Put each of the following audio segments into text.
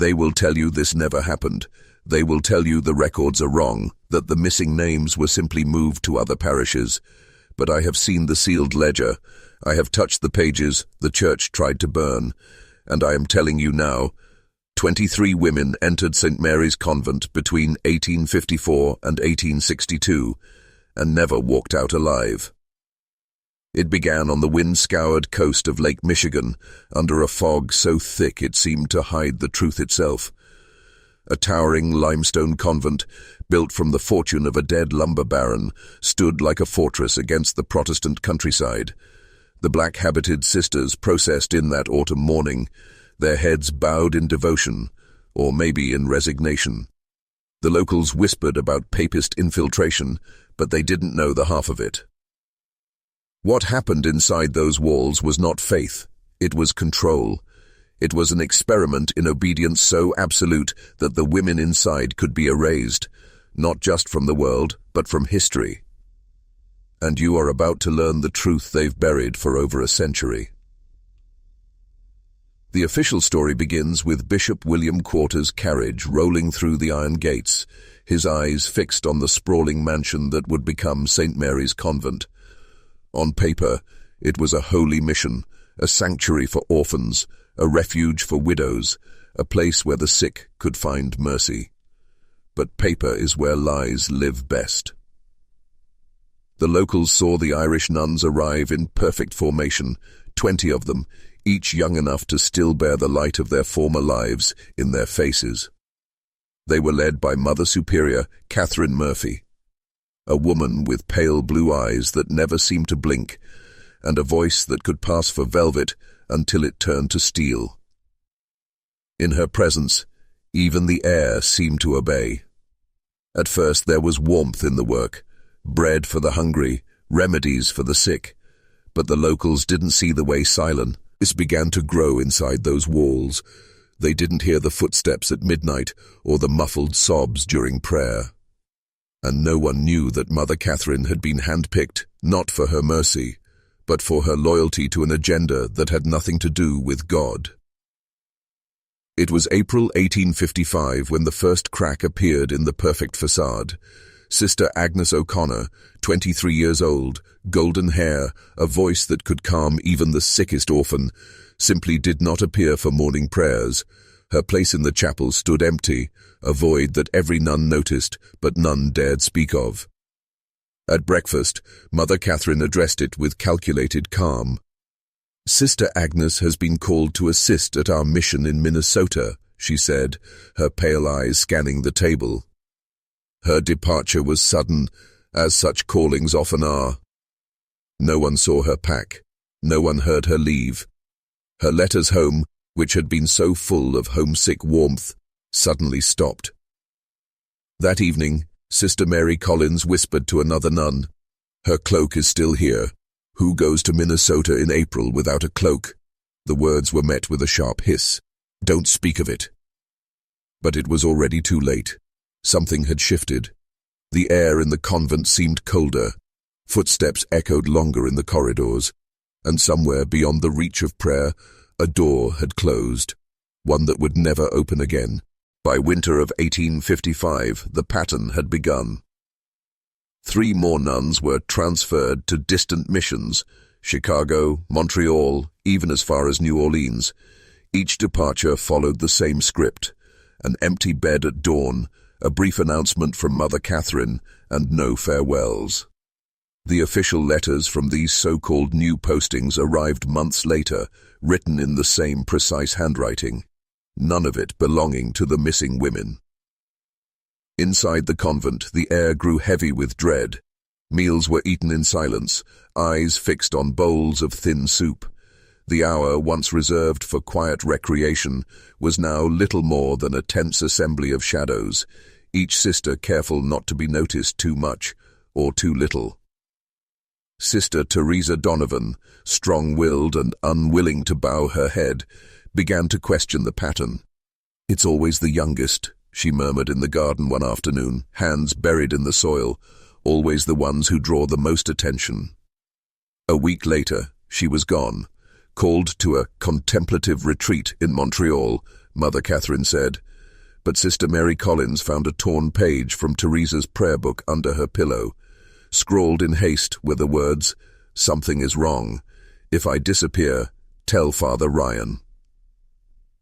They will tell you this never happened. They will tell you the records are wrong, that the missing names were simply moved to other parishes. But I have seen the sealed ledger. I have touched the pages the church tried to burn. And I am telling you now, 23 women entered St. Mary's Convent between 1854 and 1862 and never walked out alive. It began on the wind-scoured coast of Lake Michigan, under a fog so thick it seemed to hide the truth itself. A towering limestone convent, built from the fortune of a dead lumber baron, stood like a fortress against the Protestant countryside. The black-habited sisters processed in that autumn morning, their heads bowed in devotion, or maybe in resignation. The locals whispered about papist infiltration, but they didn't know the half of it. What happened inside those walls was not faith, it was control. It was an experiment in obedience so absolute that the women inside could be erased, not just from the world, but from history. And you are about to learn the truth they've buried for over a century. The official story begins with Bishop William Quarter's carriage rolling through the iron gates, his eyes fixed on the sprawling mansion that would become St. Mary's Convent. On paper, it was a holy mission, a sanctuary for orphans, a refuge for widows, a place where the sick could find mercy. But paper is where lies live best. The locals saw the Irish nuns arrive in perfect formation, 20 of them, each young enough to still bear the light of their former lives in their faces. They were led by Mother Superior Catherine Murphy, a woman with pale blue eyes that never seemed to blink, and a voice that could pass for velvet until it turned to steel. In her presence, even the air seemed to obey. At first there was warmth in the work, bread for the hungry, remedies for the sick, but the locals didn't see the way silent. This began to grow inside those walls. They didn't hear the footsteps at midnight or the muffled sobs during prayer. And no one knew that Mother Catherine had been handpicked, not for her mercy, but for her loyalty to an agenda that had nothing to do with God. It was April 1855 when the first crack appeared in the perfect facade. Sister Agnes O'Connor, 23 years old, golden hair, a voice that could calm even the sickest orphan, simply did not appear for morning prayers. Her place in the chapel stood empty, a void that every nun noticed, but none dared speak of. At breakfast, Mother Catherine addressed it with calculated calm. "Sister Agnes has been called to assist at our mission in Minnesota," she said, her pale eyes scanning the table. Her departure was sudden, as such callings often are. No one saw her pack. No one heard her leave. Her letters home, which had been so full of homesick warmth, suddenly stopped. That evening, Sister Mary Collins whispered to another nun, "Her cloak is still here. Who goes to Minnesota in April without a cloak?" The words were met with a sharp hiss. "Don't speak of it." But it was already too late. Something had shifted. The air in the convent seemed colder. Footsteps echoed longer in the corridors, and somewhere beyond the reach of prayer, a door had closed, one that would never open again. By winter of 1855, the pattern had begun. 3 more nuns were transferred to distant missions, Chicago, Montreal, even as far as New Orleans. Each departure followed the same script: an empty bed at dawn, a brief announcement from Mother Catherine, and no farewells. The official letters from these so-called new postings arrived months later, written in the same precise handwriting, none of it belonging to the missing women. Inside the convent, the air grew heavy with dread. Meals were eaten in silence, eyes fixed on bowls of thin soup. The hour once reserved for quiet recreation was now little more than a tense assembly of shadows, each sister careful not to be noticed too much or too little. Sister Teresa Donovan, strong-willed and unwilling to bow her head, began to question the pattern. "It's always the youngest," she murmured in the garden one afternoon, hands buried in the soil, "always the ones who draw the most attention." A week later, she was gone, called to a contemplative retreat in Montreal, Mother Catherine said, but Sister Mary Collins found a torn page from Teresa's prayer book under her pillow. Scrawled in haste were the words, "Something is wrong. If I disappear, tell Father Ryan."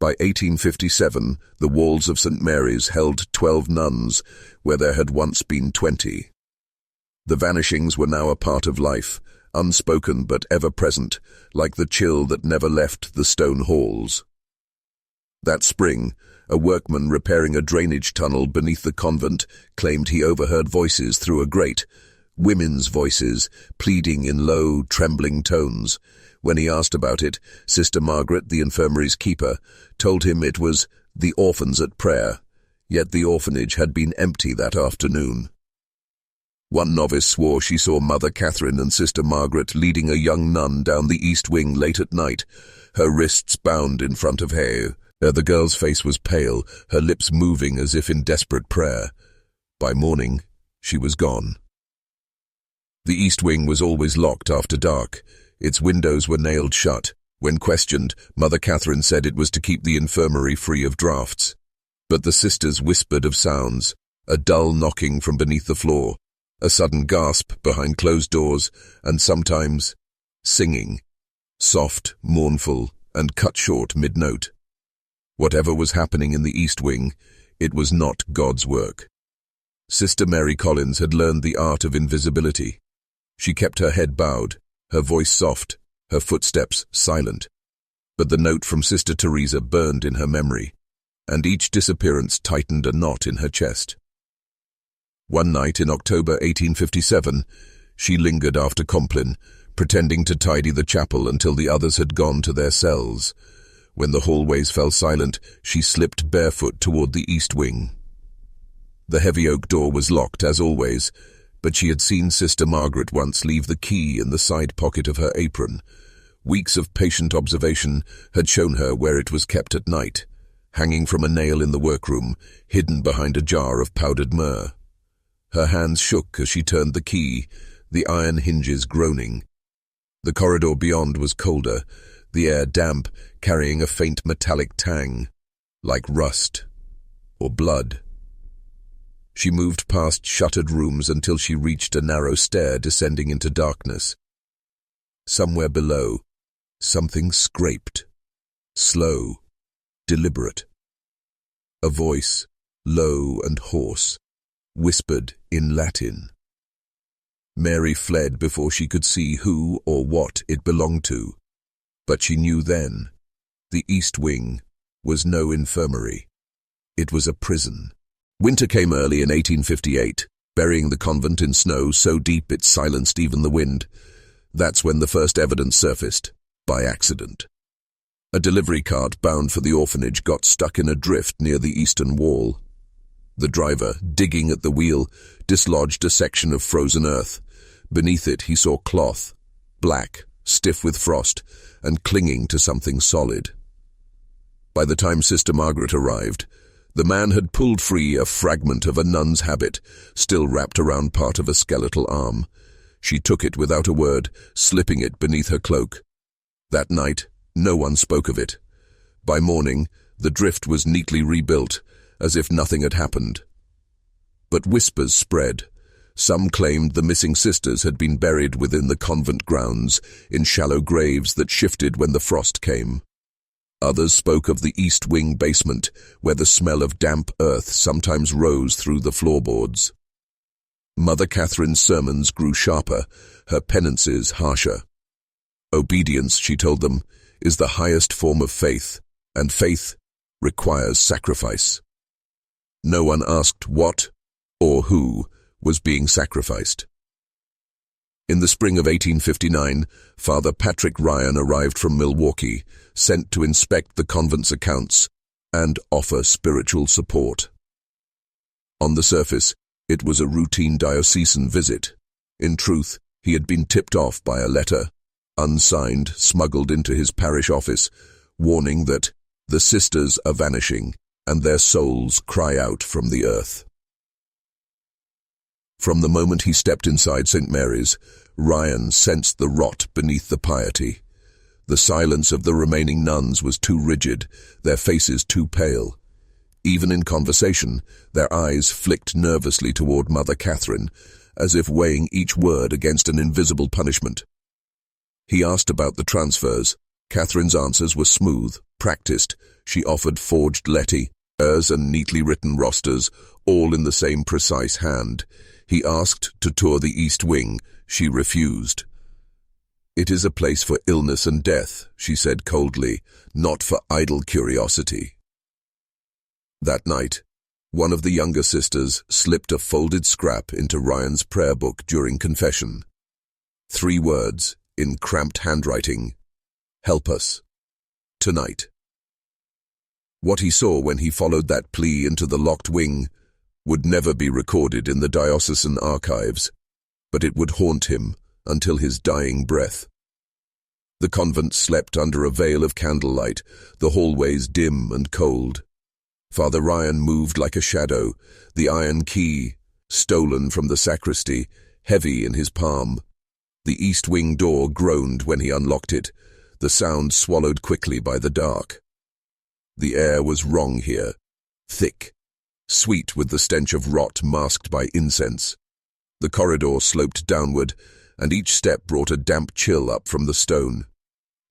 By 1857, the walls of St. Mary's held 12 nuns, where there had once been 20. The vanishings were now a part of life, unspoken but ever-present, like the chill that never left the stone halls. That spring, a workman repairing a drainage tunnel beneath the convent claimed he overheard voices through a grate, women's voices, pleading in low, trembling tones. When he asked about it, Sister Margaret, the infirmary's keeper, told him it was the orphans at prayer, yet the orphanage had been empty that afternoon. One novice swore she saw Mother Catherine and Sister Margaret leading a young nun down the east wing late at night, her wrists bound in front of her. The girl's face was pale, her lips moving as if in desperate prayer. By morning, she was gone. The east wing was always locked after dark. Its windows were nailed shut. When questioned, Mother Catherine said it was to keep the infirmary free of drafts. But the sisters whispered of sounds, a dull knocking from beneath the floor, a sudden gasp behind closed doors, and sometimes singing, soft, mournful, and cut short mid-note. Whatever was happening in the East Wing, it was not God's work. Sister Mary Collins had learned the art of invisibility. She kept her head bowed, her voice soft, her footsteps silent. But the note from Sister Teresa burned in her memory, and each disappearance tightened a knot in her chest. One night in October 1857, she lingered after Compline, pretending to tidy the chapel until the others had gone to their cells. When the hallways fell silent, she slipped barefoot toward the east wing. The heavy oak door was locked, as always, but she had seen Sister Margaret once leave the key in the side pocket of her apron. Weeks of patient observation had shown her where it was kept at night, hanging from a nail in the workroom, hidden behind a jar of powdered myrrh. Her hands shook as she turned the key, the iron hinges groaning. The corridor beyond was colder, the air damp, carrying a faint metallic tang, like rust or blood. She moved past shuttered rooms until she reached a narrow stair descending into darkness. Somewhere below, something scraped, slow, deliberate. A voice, low and hoarse, whispered in Latin. Mary fled before she could see who or what it belonged to. But she knew then, the East Wing was no infirmary. It was a prison. Winter came early in 1858, burying the convent in snow so deep it silenced even the wind. That's when the first evidence surfaced, by accident. A delivery cart bound for the orphanage got stuck in a drift near the eastern wall. The driver, digging at the wheel, dislodged a section of frozen earth. Beneath it he saw cloth, black, stiff with frost, and clinging to something solid. By the time Sister Margaret arrived, the man had pulled free a fragment of a nun's habit, still wrapped around part of a skeletal arm. She took it without a word, slipping it beneath her cloak. That night, no one spoke of it. By morning, the drift was neatly rebuilt, as if nothing had happened. But whispers spread. Some claimed the missing sisters had been buried within the convent grounds, in shallow graves that shifted when the frost came. Others spoke of the East Wing basement, where the smell of damp earth sometimes rose through the floorboards. Mother Catherine's sermons grew sharper, her penances harsher. Obedience, she told them, is the highest form of faith, and faith requires sacrifice. No one asked what or who was being sacrificed. In the spring of 1859, Father Patrick Ryan arrived from Milwaukee, sent to inspect the convent's accounts and offer spiritual support. On the surface, it was a routine diocesan visit. In truth, he had been tipped off by a letter, unsigned, smuggled into his parish office, warning that the sisters are vanishing and their souls cry out from the earth. From the moment he stepped inside St. Mary's, Ryan sensed the rot beneath the piety. The silence of the remaining nuns was too rigid, their faces too pale. Even in conversation, their eyes flicked nervously toward Mother Catherine, as if weighing each word against an invisible punishment. He asked about the transfers. Catherine's answers were smooth, practiced. She offered forged letters and neatly written rosters, all in the same precise hand. He asked to tour the East Wing. She refused. "It is a place for illness and death," she said coldly, "not for idle curiosity." That night, one of the younger sisters slipped a folded scrap into Ryan's prayer book during confession. 3 words, in cramped handwriting: "Help us. Tonight." What he saw when he followed that plea into the locked wing would never be recorded in the diocesan archives, but it would haunt him until his dying breath. The convent slept under a veil of candlelight, the hallways dim and cold. Father Ryan moved like a shadow, the iron key, stolen from the sacristy, heavy in his palm. The east wing door groaned when he unlocked it, the sound swallowed quickly by the dark. The air was wrong here, thick, sweet with the stench of rot masked by incense. The corridor sloped downward, and each step brought a damp chill up from the stone.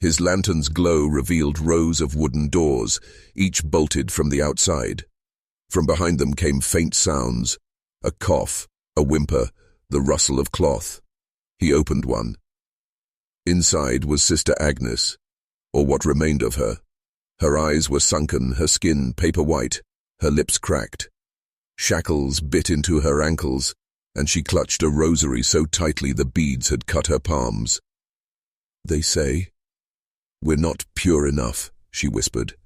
His lantern's glow revealed rows of wooden doors, each bolted from the outside. From behind them came faint sounds, a cough, a whimper, the rustle of cloth. He opened one. Inside was Sister Agnes, or what remained of her. Her eyes were sunken, her skin paper white, her lips cracked. Shackles bit into her ankles, and she clutched a rosary so tightly the beads had cut her palms. "They say, we're not pure enough," she whispered.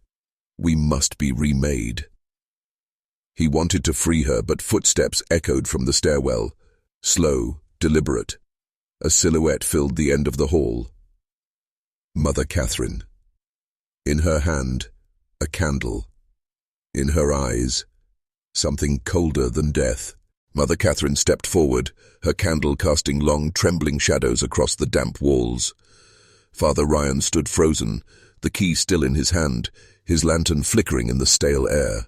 "We must be remade." He wanted to free her, but footsteps echoed from the stairwell, slow, deliberate. A silhouette filled the end of the hall. Mother Catherine. In her hand, a candle. In her eyes, something colder than death. Mother Catherine stepped forward, her candle casting long, trembling shadows across the damp walls. Father Ryan stood frozen, the key still in his hand, his lantern flickering in the stale air.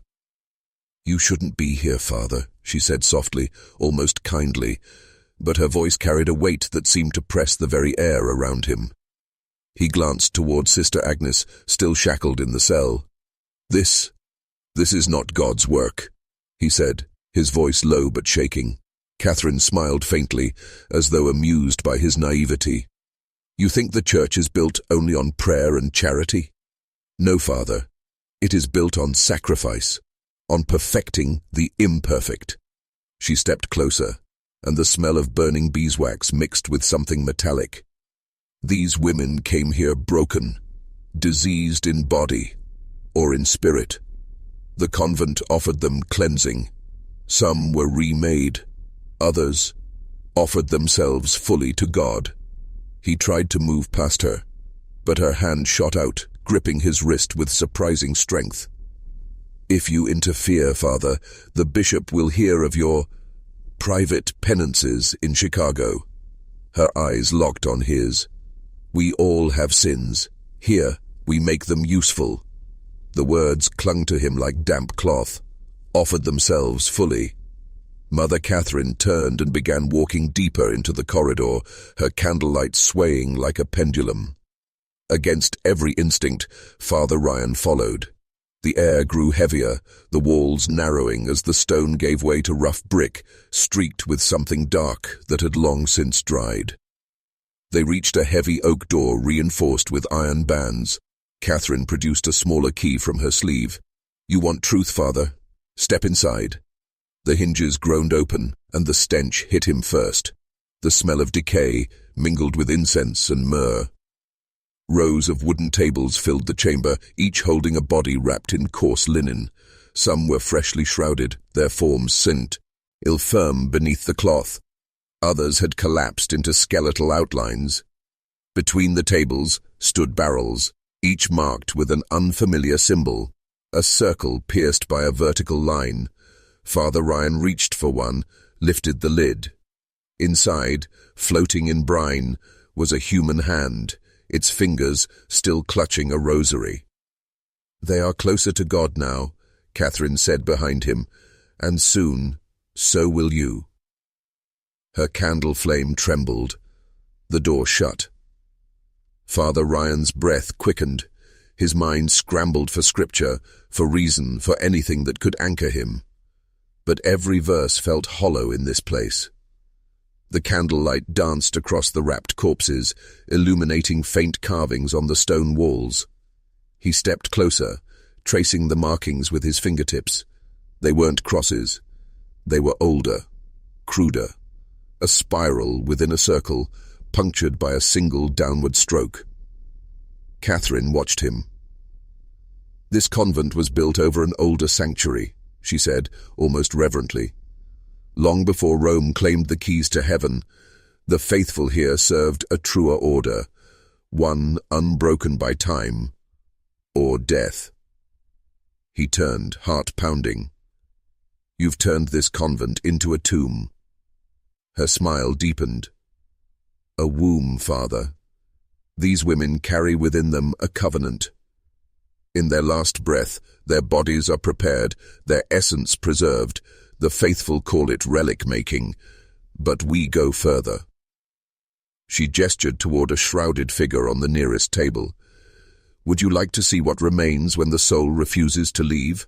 "You shouldn't be here, Father," she said softly, almost kindly, but her voice carried a weight that seemed to press the very air around him. He glanced toward Sister Agnes, still shackled in the cell. This is not God's work," he said, his voice low but shaking. Catherine smiled faintly, as though amused by his naivety. "You think the church is built only on prayer and charity? No, Father. It is built on sacrifice, on perfecting the imperfect." She stepped closer, and the smell of burning beeswax mixed with something metallic. "These women came here broken, diseased in body or in spirit. The convent offered them cleansing. Some were remade, others offered themselves fully to God." He tried to move past her, but her hand shot out, gripping his wrist with surprising strength. "If you interfere, Father, the bishop will hear of your private penances in Chicago." Her eyes locked on his. "We all have sins. Here, we make them useful." The words clung to him like damp cloth, offered themselves fully. Mother Catherine turned and began walking deeper into the corridor, her candlelight swaying like a pendulum. Against every instinct, Father Ryan followed. The air grew heavier, the walls narrowing as the stone gave way to rough brick, streaked with something dark that had long since dried. They reached a heavy oak door reinforced with iron bands. Catherine produced a smaller key from her sleeve. "You want truth, Father? Step inside." The hinges groaned open, and the stench hit him first. The smell of decay mingled with incense and myrrh. Rows of wooden tables filled the chamber, each holding a body wrapped in coarse linen. Some were freshly shrouded, their forms scint, ill-firm beneath the cloth. Others had collapsed into skeletal outlines. Between the tables stood barrels, each marked with an unfamiliar symbol, a circle pierced by a vertical line. Father Ryan reached for one, lifted the lid. Inside, floating in brine, was a human hand, its fingers still clutching a rosary. "They are closer to God now," Catherine said behind him, "and soon, so will you." Her candle flame trembled. The door shut. Father Ryan's breath quickened. His mind scrambled for scripture, for reason, for anything that could anchor him. But every verse felt hollow in this place. The candlelight danced across the wrapped corpses, illuminating faint carvings on the stone walls. He stepped closer, tracing the markings with his fingertips. They weren't crosses. They were older, cruder. A spiral within a circle, punctured by a single downward stroke. Catherine watched him. "This convent was built over an older sanctuary," she said, almost reverently. "Long before Rome claimed the keys to heaven, the faithful here served a truer order, one unbroken by time or death." He turned, heart pounding. "You've turned this convent into a tomb." Her smile deepened. "A womb, Father. These women carry within them a covenant. In their last breath, their bodies are prepared, their essence preserved. The faithful call it relic-making, but we go further." She gestured toward a shrouded figure on the nearest table. "Would you like to see what remains when the soul refuses to leave?"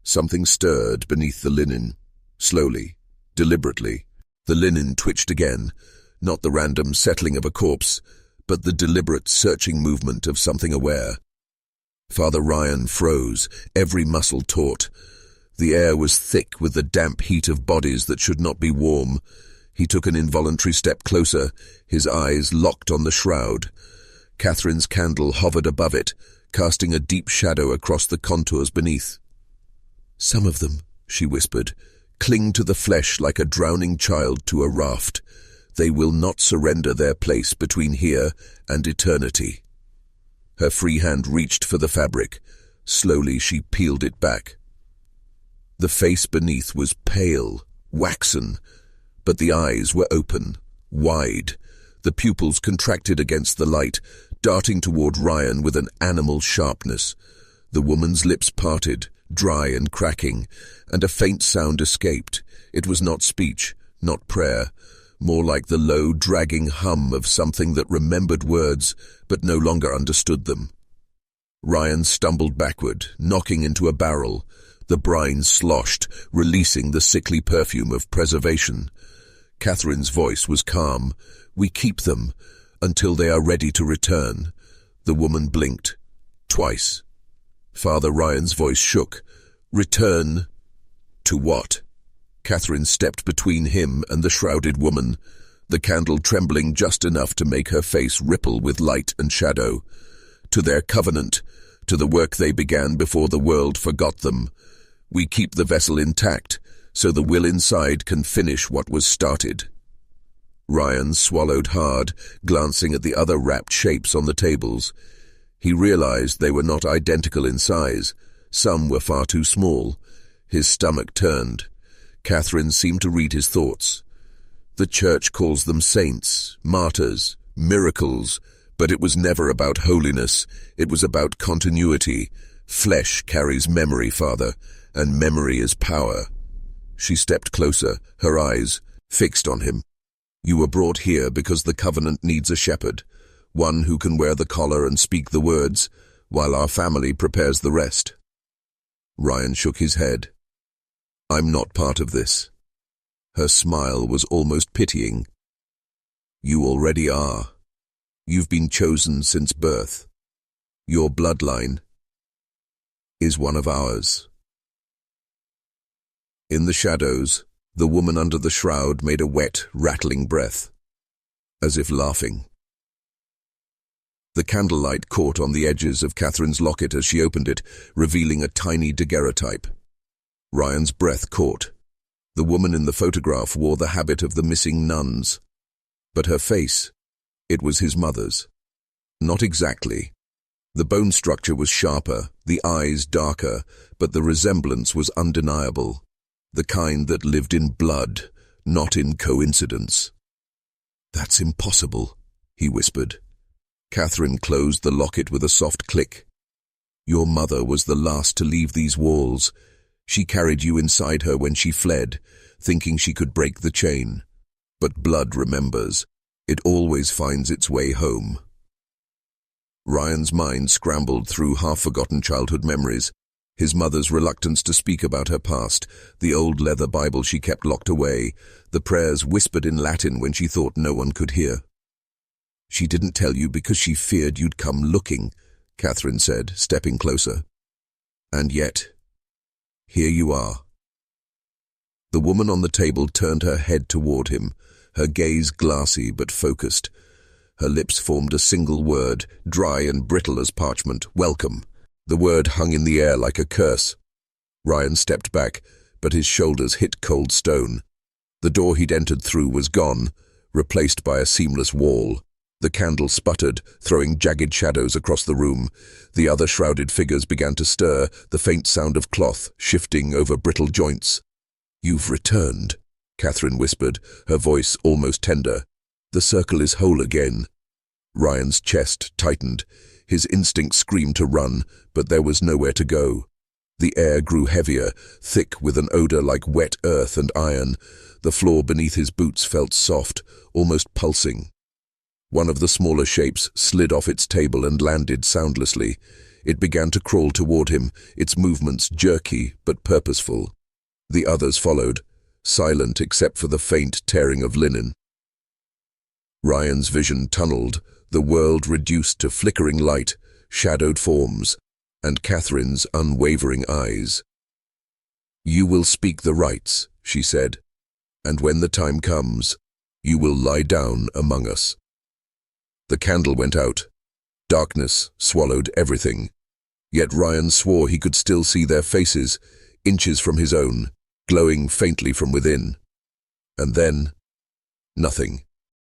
Something stirred beneath the linen, slowly, deliberately. The linen twitched again, not the random settling of a corpse, but the deliberate searching movement of something aware. Father Ryan froze, every muscle taut. The air was thick with the damp heat of bodies that should not be warm. He took an involuntary step closer, his eyes locked on the shroud. Catherine's candle hovered above it, casting a deep shadow across the contours beneath. "Some of them," she whispered, "cling to the flesh like a drowning child to a raft. They will not surrender their place between here and eternity." Her free hand reached for the fabric. Slowly she peeled it back. The face beneath was pale, waxen, but the eyes were open, wide. The pupils contracted against the light, darting toward Ryan with an animal sharpness. The woman's lips parted, dry and cracking, and a faint sound escaped. It was not speech, not prayer, more like the low, dragging hum of something that remembered words but no longer understood them. Ryan stumbled backward, knocking into a barrel. The brine sloshed, releasing the sickly perfume of preservation. Catherine's voice was calm. "We keep them until they are ready to return." The woman blinked. Twice. Father Ryan's voice shook. "Return to what?" Catherine stepped between him and the shrouded woman, the candle trembling just enough to make her face ripple with light and shadow. "To their covenant, to the work they began before the world forgot them. We keep the vessel intact, so the will inside can finish what was started." Ryan swallowed hard, glancing at the other wrapped shapes on the tables. He realized they were not identical in size. Some were far too small. His stomach turned. Catherine seemed to read his thoughts. "The church calls them saints, martyrs, miracles, but it was never about holiness. It was about continuity. Flesh carries memory, Father, and memory is power." She stepped closer, her eyes fixed on him. "You were brought here because the covenant needs a shepherd, one who can wear the collar and speak the words, while our family prepares the rest." Ryan shook his head. "I'm not part of this." Her smile was almost pitying. "You already are. You've been chosen since birth. Your bloodline is one of ours." In the shadows, the woman under the shroud made a wet, rattling breath, as if laughing. The candlelight caught on the edges of Catherine's locket as she opened it, revealing a tiny daguerreotype. Ryan's breath caught. The woman in the photograph wore the habit of the missing nuns. But her face, it was his mother's. Not exactly. The bone structure was sharper, the eyes darker, but the resemblance was undeniable. The kind that lived in blood, not in coincidence. "That's impossible," he whispered. Catherine closed the locket with a soft click. Your mother was the last to leave these walls. She carried you inside her when she fled, thinking she could break the chain. But blood remembers. It always finds its way home. Ryan's mind scrambled through half-forgotten childhood memories. His mother's reluctance to speak about her past, the old leather Bible she kept locked away, the prayers whispered in Latin when she thought no one could hear. She didn't tell you because she feared you'd come looking, Catherine said, stepping closer. And yet, here you are. The woman on the table turned her head toward him, her gaze glassy but focused. Her lips formed a single word, dry and brittle as parchment, welcome. The word hung in the air like a curse. Ryan stepped back, but his shoulders hit cold stone. The door he'd entered through was gone, replaced by a seamless wall. The candle sputtered, throwing jagged shadows across the room. The other shrouded figures began to stir, the faint sound of cloth shifting over brittle joints. You've returned, Catherine whispered, her voice almost tender. The circle is whole again. Ryan's chest tightened. His instinct screamed to run, but there was nowhere to go. The air grew heavier, thick with an odor like wet earth and iron. The floor beneath his boots felt soft, almost pulsing. One of the smaller shapes slid off its table and landed soundlessly. It began to crawl toward him, its movements jerky but purposeful. The others followed, silent except for the faint tearing of linen. Ryan's vision tunneled, the world reduced to flickering light, shadowed forms, and Catherine's unwavering eyes. You will speak the rites, she said, and when the time comes, you will lie down among us. The candle went out. Darkness swallowed everything. Yet Ryan swore he could still see their faces, inches from his own, glowing faintly from within. And then, nothing.